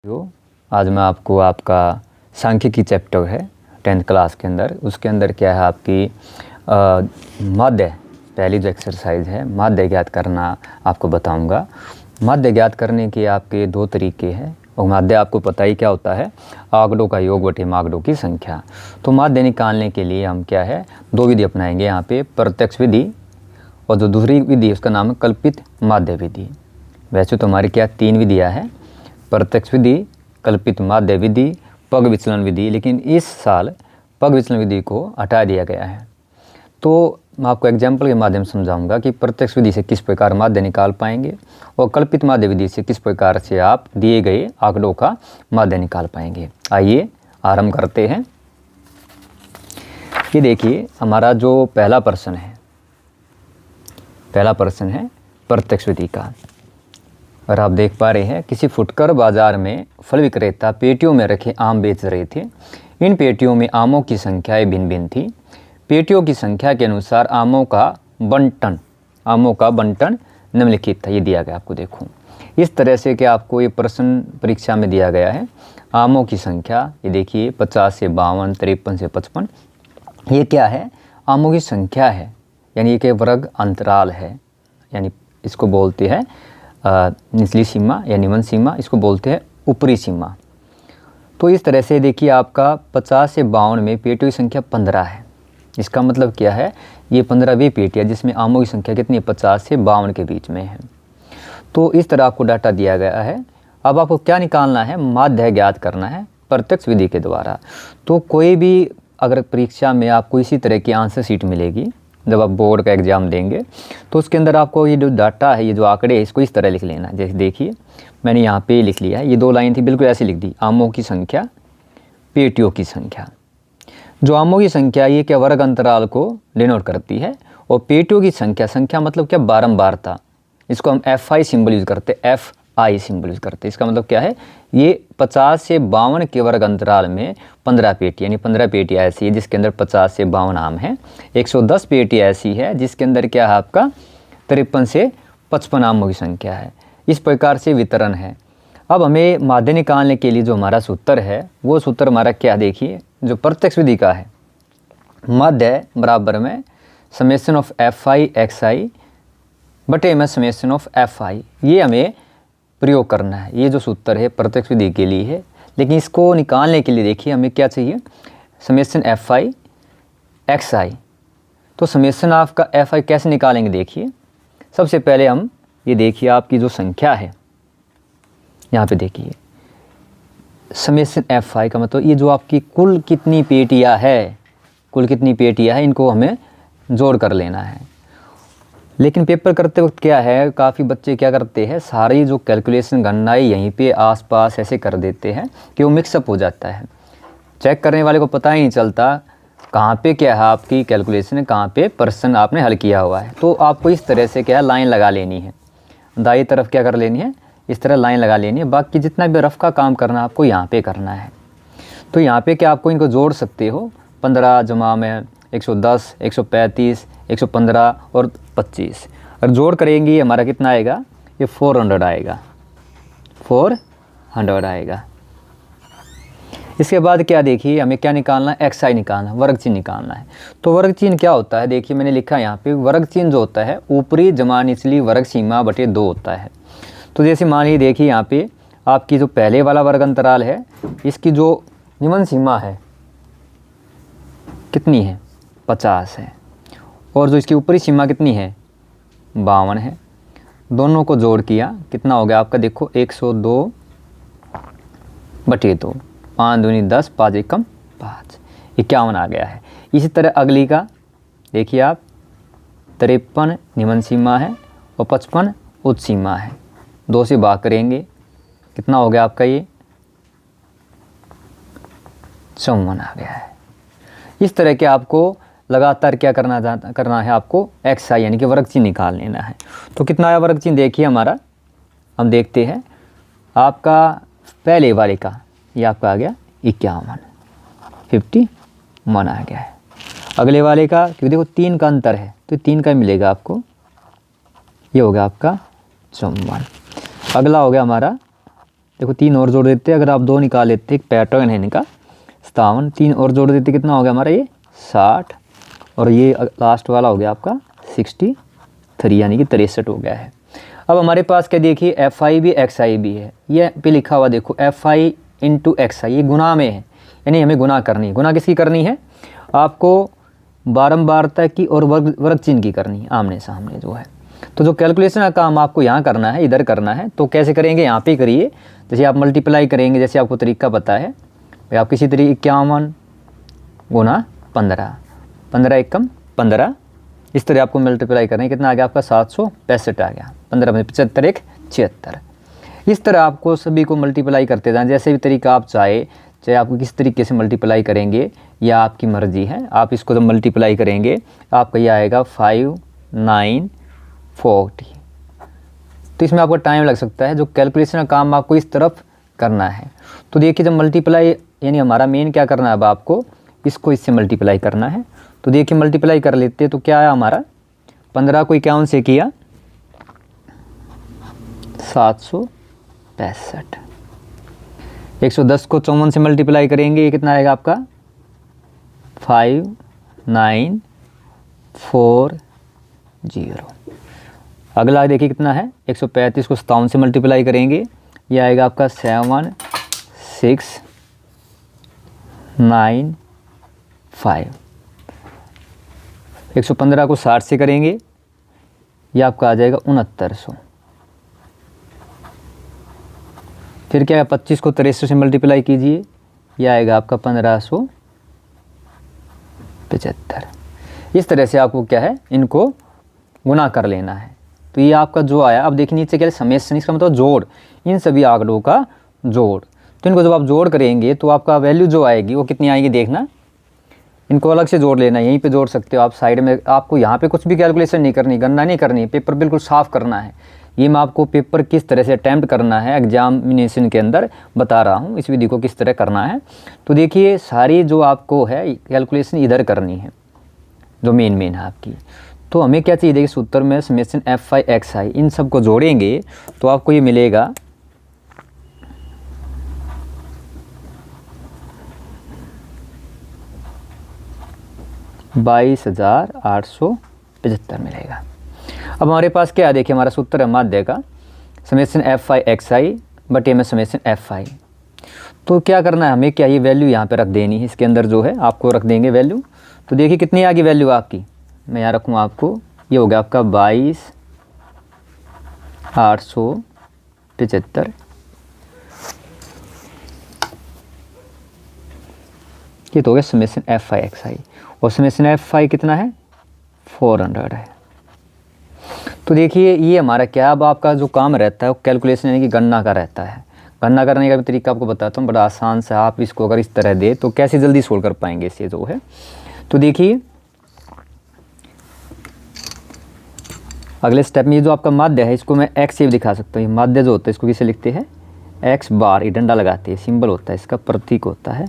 आज मैं आपको आपका सांख्यिकी चैप्टर है 10th क्लास के अंदर, उसके अंदर क्या है आपकी माध्य, पहली जो एक्सरसाइज है माध्य ज्ञात करना आपको बताऊंगा। माध्य ज्ञात करने के आपके दो तरीके हैं और माध्य आपको पता ही क्या होता है, आंकड़ों का योग बटे मागड़ों की संख्या। तो माध्य निकालने के लिए हम क्या है दो विधि अपनाएंगे यहाँ पे, प्रत्यक्ष विधि और जो दूसरी विधि उसका नाम है कल्पित माध्य विधि। वैसे तो हमारी क्या तीन विधियाँ हैं, प्रत्यक्ष विधि, कल्पित माध्य विधि, पग विचलन विधि, लेकिन इस साल पग विचलन विधि को हटा दिया गया है। तो मैं आपको एग्जाम्पल के माध्यम से समझाऊंगा कि प्रत्यक्ष विधि से किस प्रकार माध्य निकाल पाएंगे और कल्पित माध्य विधि से किस प्रकार से आप दिए गए आंकड़ों का माध्य निकाल पाएंगे। आइए आरंभ करते हैं। ये देखिए हमारा जो पहला प्रश्न है प्रत्यक्ष विधि का, और आप देख पा रहे हैं किसी फुटकर बाजार में फल विक्रेता पेटियों में रखे आम बेच रहे थे। इन पेटियों में आमों की संख्याएं भिन्न भिन्न थी। पेटियों की संख्या के अनुसार आमों का बंटन निम्नलिखित था। ये दिया गया आपको, देखो इस तरह से कि आपको ये प्रश्न परीक्षा में दिया गया है। आमों की संख्या ये देखिए 50 से 52, 53 से 55। ये क्या है, आमों की संख्या है, यानी एक वर्ग अंतराल है, यानी इसको बोलते हैं निचली सीमा या निम्न सीमा, इसको बोलते हैं ऊपरी सीमा। तो इस तरह से देखिए आपका 50 से 52 में पेटियों की संख्या 15 है। इसका मतलब क्या है, ये 15वीं पेटी है जिसमें आमों की संख्या कितनी है, 50 से 52 के बीच में है। तो इस तरह आपको डाटा दिया गया है। अब आपको क्या निकालना है, माध्य ज्ञात करना है प्रत्यक्ष विधि के द्वारा। तो कोई भी अगर परीक्षा में आपको इसी तरह की आंसर शीट मिलेगी, जब आप बोर्ड का एग्ज़ाम देंगे तो उसके अंदर आपको ये जो डाटा है, ये जो आंकड़े है, इसको इस तरह लिख लेना। जैसे देखिए मैंने यहाँ पे लिख लिया है, ये दो लाइन थी बिल्कुल ऐसे लिख दी, आमों की संख्या, पेटियों की संख्या। जो आमों की संख्या ये क्या वर्ग अंतराल को डिनोट करती है, और पेटियों की संख्या मतलब क्या, बारंबारता। इसको हम FI सिंबल यूज़ करते, FI सिंबल यूज़ करते। इसका मतलब क्या है, ये 50 से 52 के वर्ग अंतराल में 15 पेटी, यानी 15 पेटी ऐसी है जिसके अंदर 50 से 52 आम है। 110 पेटी ऐसी है जिसके अंदर क्या है आपका 53 से 55 आमों की संख्या है। इस प्रकार से वितरण है। अब हमें माध्य निकालने के लिए जो हमारा सूत्र है, वो सूत्र हमारा क्या, देखिए जो प्रत्यक्ष विधि का है, माध्य बराबर में समेशन ऑफ FI XI बटे में समेशन ऑफ FI। ये हमें प्रयोग करना है। ये जो सूत्र है प्रत्यक्ष विधि के लिए है, लेकिन इसको निकालने के लिए देखिए हमें क्या चाहिए, समेशन FI XI। तो समेशन आपका FI कैसे निकालेंगे, देखिए सबसे पहले हम ये देखिए आपकी जो संख्या है यहाँ पे देखिए समेशन FI का मतलब ये जो आपकी कुल कितनी पेटियाँ है, इनको हमें जोड़ कर लेना है। लेकिन पेपर करते वक्त क्या है, काफ़ी बच्चे क्या करते हैं, सारी जो कैलकुलेशन गणनाएं यहीं पे आसपास ऐसे कर देते हैं कि वो मिक्सअप हो जाता है। चेक करने वाले को पता ही नहीं चलता कहाँ पे क्या है आपकी कैलकुलेशन, कहाँ पे प्रश्न आपने हल किया हुआ है। तो आपको इस तरह से क्या है लाइन लगा लेनी है, दाईं तरफ क्या कर लेनी है, इस तरह लाइन लगा लेनी है। बाकी जितना भी रफ का काम करना आपको यहाँ पे करना है। तो यहाँ पे क्या आपको इनको जोड़ सकते हो, 15 जमा में 110, 135, 115 और 25। और जोड़ करेंगे हमारा कितना आएगा, ये 400 आएगा, 400 आएगा। इसके बाद क्या देखिए हमें क्या निकालना है, XI निकालना, वर्ग चिन्ह निकालना है। तो वर्ग चिन्ह क्या होता है, देखिए मैंने लिखा है यहाँ पे, वर्ग चिन्ह जो होता है ऊपरी जमा निचली वर्ग सीमा बटे 2 होता है। तो जैसे मान लीजिए देखिए यहाँ पे आपकी जो पहले वाला वर्ग अंतराल है, इसकी जो निम्न सीमा है कितनी है, 50 है, और जो इसकी ऊपरी सीमा कितनी है, 52 है। दोनों को जोड़ किया कितना हो गया आपका, देखो 102 बटे 2, 5 दूनी 10, 5 एकम 5, 51 आ गया है। इसी तरह अगली का देखिए आप, 53 निम्न सीमा है और 55 उच्च सीमा है। 2 से भाग करेंगे कितना हो गया आपका, ये 54 आ गया है। इस तरह के आपको लगातार क्या करना है आपको, XI यानी कि वर्ग चिन्ह निकाल लेना है। तो कितना आया वर्ग चिन्ह, देखिए हमारा, हम देखते हैं आपका पहले वाले का, ये आपका आ गया 51, 51 आ गया है। अगले वाले का क्योंकि देखो 3 का अंतर है तो 3 का मिलेगा आपको, ये हो गया आपका 54। अगला हो गया हमारा देखो 3 और जोड़ देते, अगर आप 2 निकाल लेते, एक पैटर्न है इनका 57, 3 और जोड़ देते कितना हो गया हमारा ये 60, और ये लास्ट वाला हो गया आपका 63 यानी कि 63 हो गया है। अब हमारे पास क्या देखिए FI भी XI भी है, ये पे लिखा हुआ देखो FI इंटू XI, ये गुना में है, यानी हमें गुना करनी है। गुना किसकी करनी है, आपको बारंबारता की और वर्ग चिन्ह की करनी है, आमने सामने जो है। तो जो कैलकुलेशन का काम आपको यहाँ करना है, इधर करना है, तो कैसे करेंगे, यहाँ पे करिए। जैसे आप मल्टीप्लाई करेंगे, जैसे आपको तरीका पता है भाई, आप किसी तरीके 51 गुना 15, 15 एकम 15, इस तरह आपको मल्टीप्लाई करें, कितना आ गया आपका 765 आ गया, 15 में 75 एक 76। इस तरह आपको सभी को मल्टीप्लाई करते जाएं, जैसे भी तरीका आप चाहे आपको किस तरीके से मल्टीप्लाई करेंगे या आपकी मर्ज़ी है। आप इसको जब मल्टीप्लाई करेंगे आपका ये आएगा 5940। तो इसमें आपको टाइम लग सकता है, जो कैलकुलेशन का काम आपको इस तरफ करना है। तो देखिए जब मल्टीप्लाई, यानी हमारा मेन क्या करना है, अब आपको इसको इससे मल्टीप्लाई करना है। तो देखिए मल्टीप्लाई कर लेते हैं, तो क्या आया हमारा 15 को 51 से किया 765, 110 को 54 से मल्टीप्लाई करेंगे, ये कितना आएगा आपका 5940। अगला देखिए कितना है 135 को 57 से मल्टीप्लाई करेंगे, ये आएगा आपका 7695। 115 को 60 से करेंगे, ये आपका आ जाएगा 6900। फिर क्या है 25 को 63 से मल्टीप्लाई कीजिए, यह आएगा आपका 1575। इस तरह से आपको क्या है, इनको गुना कर लेना है। तो ये आपका जो आया, अब देखिए नीचे क्या है समेशन, इसका मतलब जोड़, इन सभी आंकड़ों का जोड़। तो इनको जब आप जोड़ करेंगे तो आपका वैल्यू जो आएगी वो कितनी आएगी देखना, इनको अलग से जोड़ लेना, यहीं पे जोड़ सकते हो आप साइड में। आपको यहाँ पे कुछ भी कैलकुलेशन नहीं करनी, गणना नहीं करनी, पेपर बिल्कुल साफ़ करना है। ये मैं आपको पेपर किस तरह से अटैम्प्ट करना है एग्जामिनेशन के अंदर बता रहा हूँ, इस विधि को किस तरह करना है। तो देखिए सारी जो आपको है कैलकुलेशन इधर करनी है, जो मेन है आपकी। तो हमें क्या चाहिए, देखिए सूत्र में समेशन FI XI, इन सब को जोड़ेंगे तो आपको ये मिलेगा 22,875 मिलेगा। अब हमारे पास क्या है, देखिए हमारा सूत्र है माध्य का समेशन FI XI बटे में समेशन FI। तो क्या करना है हमें, क्या ये वैल्यू यहाँ पे रख देनी है, इसके अंदर जो है आपको रख देंगे वैल्यू। तो देखिए कितनी आ गई वैल्यू आपकी, मैं यहाँ रखूँ आपको, ये हो गया आपका 22,875। ये तो हो गया समेशन FI XI, और समेशन FI कितना है 400 है। तो देखिए ये हमारा क्या, अब आपका जो काम रहता है वो कैलकुलेशन यानी कि गणना का रहता है। गणना करने का भी तरीका आपको बताता हूँ, बड़ा आसान से। आप इसको अगर इस तरह दे तो कैसे जल्दी सोल्व कर पाएंगे इसे जो है। तो देखिए अगले स्टेप में ये जो आपका माध्य है इसको मैं x से भी दिखा सकता हूँ। ये माध्य जो होता है इसको किसे लिखते हैं x बार, ये डंडा लगाते हैं, सिंबल होता है इसका, प्रतीक होता है।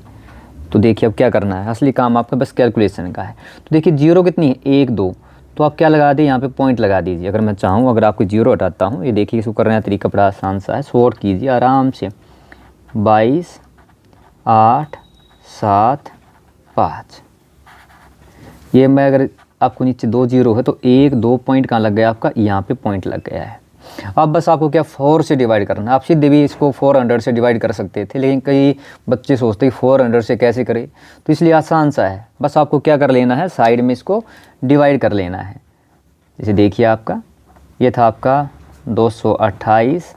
तो देखिए अब क्या करना है, असली काम आपका बस कैलकुलेशन का है। तो देखिए जीरो कितनी है 1 2, तो आप क्या लगा दें यहाँ पे पॉइंट लगा दीजिए। अगर मैं चाहूँ अगर आपको जीरो हटाता हूँ, ये देखिए इसको करने का तरीका बड़ा आसान सा है, शॉर्ट कीजिए आराम से 22 8 7 5। ये मैं अगर आपको नीचे 2 जीरो है तो 1 2 पॉइंट कहाँ लग गया आपका, यहाँ पे पॉइंट लग गया है। अब बस आपको क्या 4 से डिवाइड करना है। आप सीधे भी इसको 400 से डिवाइड कर सकते थे, लेकिन कई बच्चे सोचते हैं 400 से कैसे करें, तो इसलिए आसान सा है, बस आपको क्या कर लेना है साइड में इसको डिवाइड कर लेना है। जैसे देखिए आपका ये था आपका 228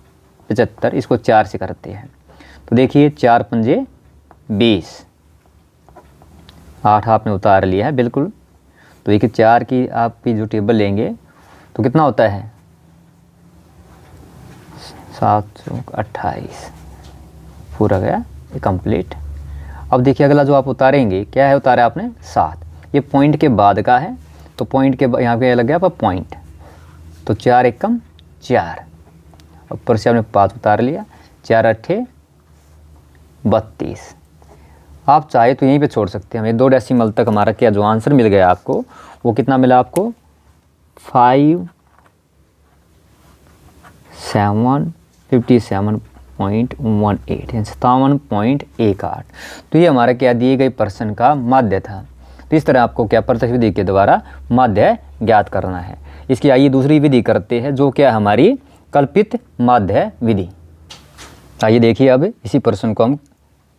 75, इसको 4 से करते हैं। तो देखिए 4 पंजे 20, 8 आपने उतार लिया है बिल्कुल। तो देखिए 4 की आपकी जो टेबल लेंगे तो कितना होता है 728, पूरा गया ये कंप्लीट। अब देखिए अगला जो आप उतारेंगे क्या है, उतारा आपने 7, ये पॉइंट के बाद का है, तो पॉइंट के यहाँ पे लग गया आपका पॉइंट, तो 4 एकम 4, ऊपर से आपने 5 उतार लिया, 4 8 32। आप चाहे तो यहीं पे छोड़ सकते हैं। हमें 2 डेसिमल तक हमारा क्या जो आंसर मिल गया आपको, वो कितना मिला आपको 5 7 57 57.18 यानी 57.18। तो ये हमारा क्या दिए गए प्रश्न का माध्य था। तो इस तरह आपको क्या प्रत्यक्ष विधि के द्वारा माध्य ज्ञात करना है। इसकी आइए दूसरी विधि करते हैं, जो क्या हमारी कल्पित माध्य विधि। आइए देखिए अब इसी प्रश्न को हम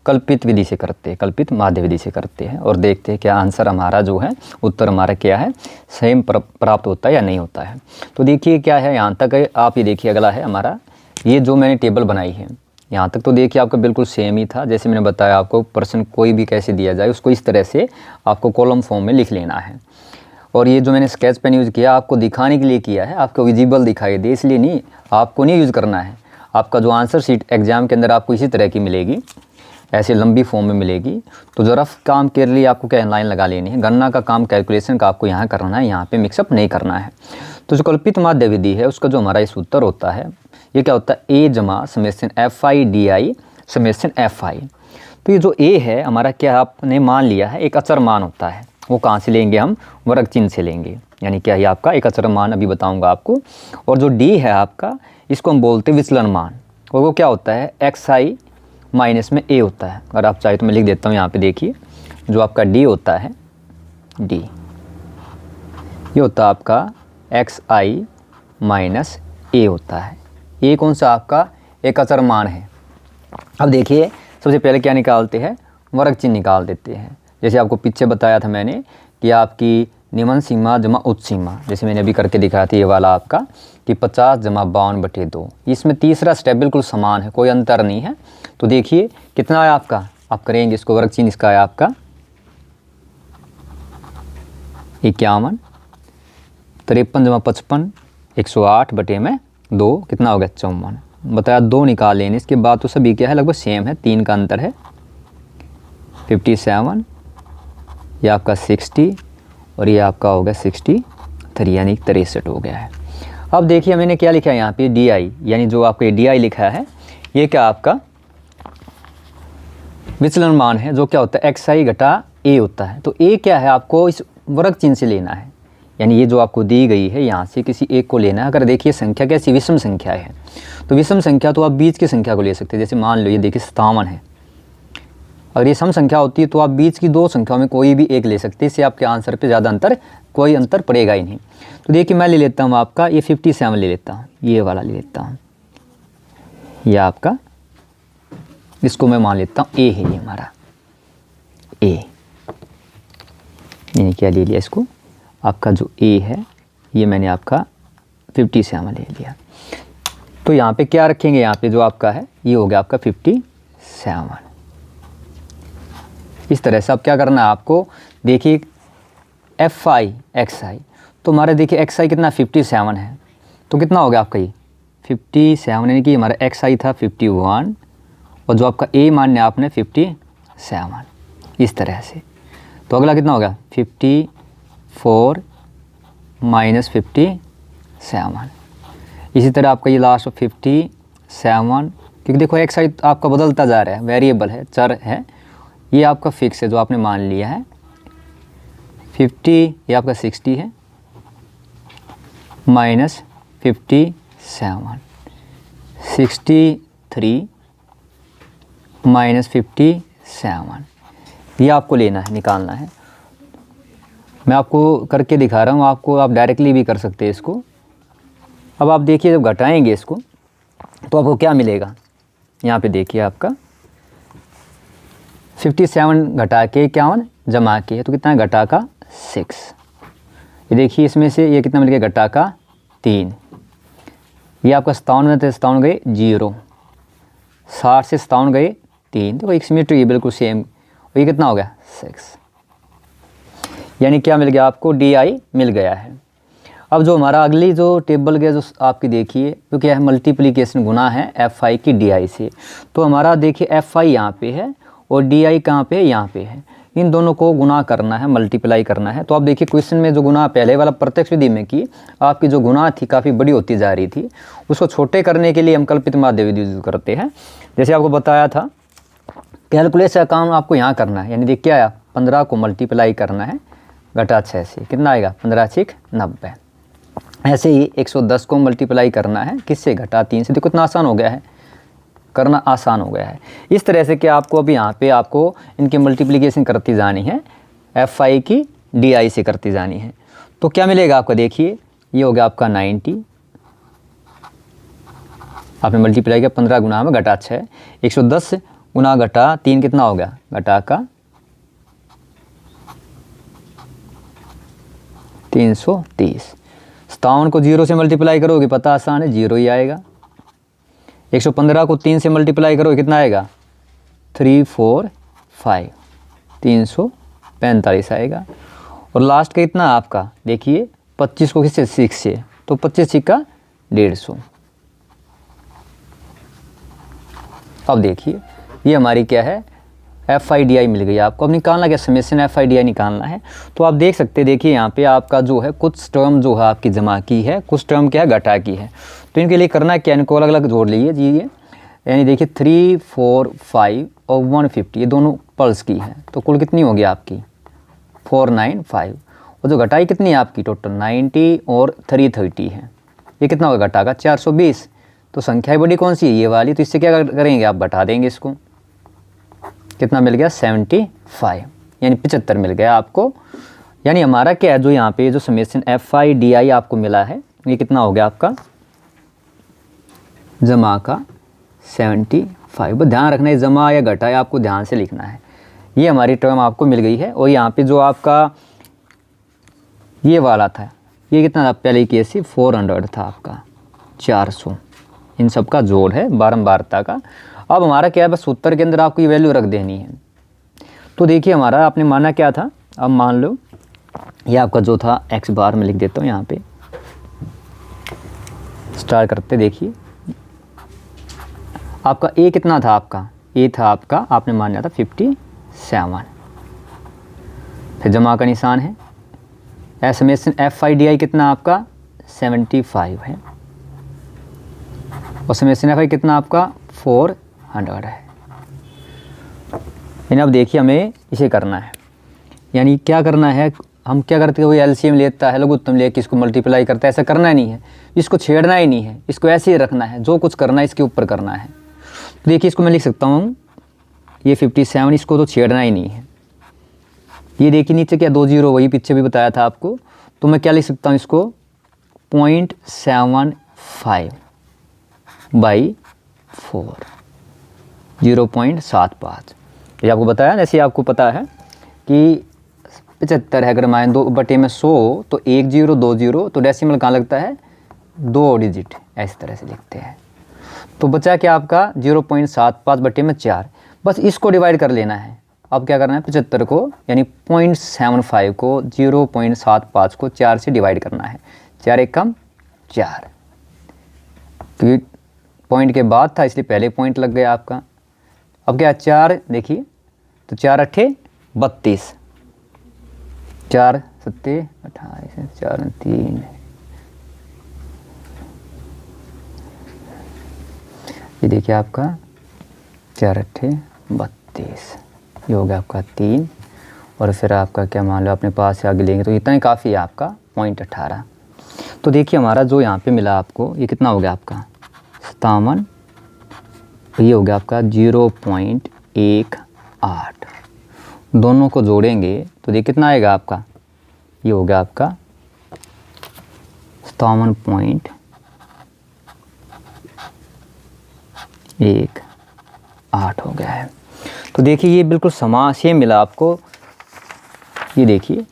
कल्पित विधि से करते हैं, कल्पित माध्य विधि से करते हैं और देखते हैं क्या आंसर हमारा जो है, उत्तर हमारा क्या है, सेम प्राप्त होता है या नहीं होता है। तो देखिए क्या है, यहाँ तक है, आप ये देखिए अगला है हमारा, ये जो मैंने टेबल बनाई है यहाँ तक तो देखिए आपका बिल्कुल सेम ही था। जैसे मैंने बताया आपको प्रश्न कोई भी कैसे दिया जाए उसको इस तरह से आपको कॉलम फॉर्म में लिख लेना है। और ये जो मैंने स्केच पेन यूज़ किया आपको दिखाने के लिए किया है, आपको विजिबल दिखाई दे इसलिए नहीं, आपको नहीं यूज़ करना है। आपका जो आंसर शीट एग्जाम के अंदर आपको इसी तरह की मिलेगी, ऐसे लंबी फॉर्म में मिलेगी। तो ज़रा काम के लिए आपको क्या लाइन लगा लेनी है, गणना का काम कैलकुलेशन का आपको यहाँ करना है, यहाँ पे मिक्सअप नहीं करना है। तो जो कल्पित माध्य विधि है उसका जो हमारा इस उत्तर होता है, ये क्या होता है, ए जमा summation F I D I summation F I. तो ये जो ए है हमारा क्या आपने मान लिया है एक अचर मान होता है, वो कहाँ से लेंगे हम, वर्ग चिन्ह से लेंगे, यानी क्या ये आपका एक अचर मान अभी बताऊँगा आपको। और जो डी है आपका, इसको हम बोलते हैं विचलन मान, और वो क्या होता है एक्स आई माइनस में ए होता है। अगर आप चाहे तो मैं लिख देता हूँ यहाँ पे, देखिए जो आपका डी होता है, डी ये होता है आपका एक्स आई माइनस ए होता है। ये कौन सा आपका एक अचर मान है। अब देखिए सबसे पहले क्या निकालते हैं, वर्ग चिन्ह निकाल देते हैं। जैसे आपको पीछे बताया था मैंने कि आपकी निम्न सीमा जमा उच्च सीमा, जैसे मैंने अभी करके दिखाया था ये वाला आपका कि 50 जमा 52/2। इसमें तीसरा स्टेप बिल्कुल समान है, कोई अंतर नहीं है। तो देखिए कितना है आपका, आप करेंगे इसको, वर्ग चिन्ह इसका है आपका 51, 53 जमा 55 108/2 कितना हो गया 54। बताया 2 निकाल लेने, इसके बाद तो सभी क्या है लगभग सेम है, 3 का अंतर है। 57 ये आपका 60 और ये आपका हो गया 63 यानी 63 हो गया है। अब देखिए मैंने क्या लिखा है यहाँ पे डी आई, यानी जो आपका डी आई लिखा है ये क्या आपका विचलन मान है, जो क्या होता है एक्स आई घटा ए होता है। तो ए क्या है आपको इस वर्ग चिन्ह से लेना है, यानी ये जो आपको दी गई है यहाँ से किसी एक को लेना है। अगर देखिए संख्या कैसी विषम संख्या है, तो विषम संख्या तो आप बीच की संख्या को ले सकते हैं। जैसे मान लो ये देखिए 57 है, अगर ये सम संख्या होती है तो आप बीच की 2 संख्याओं में कोई भी एक ले सकते हैं, इससे आपके आंसर पे ज़्यादा अंतर कोई अंतर पड़ेगा ही नहीं। तो देखिए मैं ले लेता हूँ आपका ये 57 ले लेता हूँ, ये वाला ले लेता हूँ, ये आपका इसको मैं मान लेता हूँ ए है, ये हमारा ए, यानी क्या ले लिया इसको, आपका जो ए है ये मैंने आपका 57 ले लिया। तो यहाँ पे क्या रखेंगे, यहाँ पे जो आपका है ये हो गया आपका 57। इस तरह से अब क्या करना है आपको, देखिए एफ आई एक्स आई, तो हमारा देखिए एक्स आई कितना 57 है, तो कितना हो गया आपका ये 57, यानी कि हमारा एक्स आई था 51 और जो आपका ए मानने आपने 57, इस तरह से। तो अगला कितना हो गया 54 माइनस 57। इसी तरह आपका ये लास्ट 57, क्योंकि देखो एक्स आई आपका बदलता जा रहा है, वेरिएबल है, चर है, ये आपका फिक्स है जो आपने मान लिया है। 50 ये आपका 60 है माइनस 57, 63 माइनस 57, ये आपको लेना है, निकालना है। मैं आपको करके दिखा रहा हूँ, आपको आप डायरेक्टली भी कर सकते हैं इसको। अब आप देखिए जब घटाएंगे इसको तो आपको क्या मिलेगा, यहाँ पे देखिए आपका 57 घटा के 51 जमा के है, तो कितना है घटा का 6। ये देखिए इसमें से ये कितना मिल गया घटा का 3, ये आपका 57 में 57 गए 0, 60 से 57 गए 3, तो एक सिमेट्री ये बिल्कुल सेम। और ये कितना हो गया 6, यानी क्या मिल गया आपको डी आई मिल गया है। अब जो हमारा अगली जो टेबल गया जो आपकी देखिए तो क्या है मल्टीप्लिकेशन गुना है एफ आई की डी आई से। तो हमारा देखिए एफ आई यहाँ पे है और डी आई कहाँ पे है, यहाँ पे है, इन दोनों को गुना करना है, मल्टीप्लाई करना है। तो आप देखिए क्वेश्चन में जो गुना पहले वाला प्रत्यक्ष विधि में की आपकी जो गुना थी काफ़ी बड़ी होती जा रही थी, उसको छोटे करने के लिए हम कल्पित माध्य विधि यूज करते हैं। जैसे आपको बताया था कैलकुलेशन का काम आपको यहाँ करना है, यानी देखिए क्या आया 15 को मल्टीप्लाई करना है घटा 6 से, कितना आएगा 15 6 90। ऐसे ही 110 को मल्टीप्लाई करना है किससे, घटा 3 से। देखो कितना आसान हो गया है, करना आसान हो गया है। इस तरह से कि आपको अभी यहाँ पे आपको इनकी मल्टीप्लिकेशन करती जानी है, FI की DI से करती जानी है। तो क्या मिलेगा आपका, देखिए ये हो गया आपका 90, आपने मल्टीप्लाई किया 15 गुना में घटा 6, 110 गुना घटा 3 कितना हो गया, घटा का 330। 57 को 0 से मल्टीप्लाई करोगे पता आसान है, 0 ही आएगा। 115 को 3 से मल्टीप्लाई करोगे कितना आएगा, 345, 345 आएगा। और लास्ट का इतना आपका देखिए 25 को किससे, 6 से, तो 25 का 150। अब देखिए ये हमारी क्या है, FI/DI मिल गई आपको। अब निकालना क्या, समेशन FI/DI निकालना है। तो आप देख सकते हैं, देखिए यहाँ पे आपका जो है कुछ टर्म जो है आपकी जमा की है, कुछ टर्म क्या है घटा की है। तो इनके लिए करना क्या, इनको अलग अलग जोड़ लीजिए। यानी देखिए 3, 4, 5 और 150 ये दोनों पल्स की है, तो कुल कितनी होगी आपकी 495। और जो घटाई कितनी है आपकी टोटल 90 और 330 है, ये कितना होगा घटा का 420। तो संख्या बड़ी कौन सी है, ये वाली। तो इससे क्या करेंगे आप, बता देंगे इसको, कितना मिल गया 75, यानी 75 मिल गया आपको। यानी हमारा क्या है, जो यहाँ पे जो समेशन FI/DI आपको मिला है, ये कितना हो गया आपका जमा का 75। बस ध्यान रखना है, जमा या घटाया आपको ध्यान से लिखना है। ये हमारी टर्म आपको मिल गई है। और यहाँ पे जो आपका ये वाला था, ये कितना था पहले की ऐसी 400 था आपका 400, इन सब का जोड़ है बारंबारता का। अब हमारा क्या है, बस उत्तर के अंदर आपको ये वैल्यू रख देनी है। तो देखिए हमारा आपने माना क्या था, अब मान लो ये आपका जो था x बार में लिख देता हूँ यहाँ पे, स्टार्ट करते। देखिए आपका a कितना था, आपका a था आपका, आपने मान लिया था 57, फिर जमा का निशान है। समेशन FI/DI कितना आपका 75 है, और समेशन FI कितना आपका 400 है। यानी अब देखिए हमें इसे करना है, यानी क्या करना है, हम क्या करते हैं, वो LCM लेता है, लघुत्तम लेके इसको मल्टीप्लाई करता है, ऐसा करना ही नहीं है, इसको छेड़ना ही नहीं है, इसको ऐसे ही रखना है, जो कुछ करना है इसके ऊपर करना है। तो देखिए इसको मैं लिख सकता हूँ, ये 57, इसको तो छेड़ना ही नहीं है। ये देखिए नीचे क्या 2 0, वही पीछे भी बताया था आपको। तो मैं क्या लिख सकता हूँ इसको 0.75 बाई 4, 0.75। ये आपको बताया, जैसे आपको पता है कि 75 है, अगर मान 2/100 तो 1 0 2 0, तो डेसिमल कहाँ लगता है 2 डिजिट, इस तरह से लिखते हैं। तो बचा क्या आपका 0.75/4, बस इसको डिवाइड कर लेना है। अब क्या करना है 75 को, यानी 0.75 को 0.75 को 4 से डिवाइड करना है, 4 1 कम 4। तो ये पॉइंट के बाद था इसलिए पहले पॉइंट लग गया आपका। अब क्या 4 देखिए, तो 4 8 32, 4 7 28, 4 3, ये देखिए आपका 4 8 32, ये हो गया आपका 3। और फिर आपका क्या मान लो अपने पास से आगे लेंगे तो इतना ही काफ़ी है आपका 0.18। तो देखिए हमारा जो यहाँ पे मिला आपको, ये कितना हो गया आपका 57, ये हो गया आपका 0.18। दोनों को जोड़ेंगे तो देखिए कितना आएगा आपका, ये हो गया आपका 57.18 हो गया है। तो देखिए ये बिल्कुल सेम मिला आपको। ये देखिए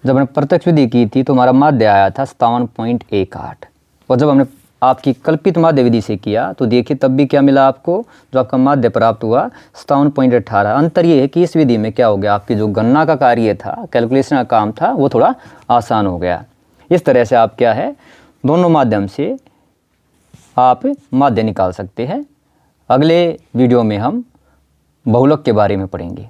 जब हमने प्रत्यक्ष विधि की थी तो हमारा माध्य आया था 57.18, और जब हमने आपकी कल्पित माध्य विधि से किया तो देखिए तब भी क्या मिला आपको, जो आपका माध्य प्राप्त हुआ 57.18। अंतर ये है कि इस विधि में क्या हो गया, आपकी जो गणना का कार्य था, कैलकुलेशन का काम था, वो थोड़ा आसान हो गया। इस तरह से आप क्या है दोनों माध्यम से आप माध्य निकाल सकते हैं। अगले वीडियो में हम बहुलक के बारे में पढ़ेंगे।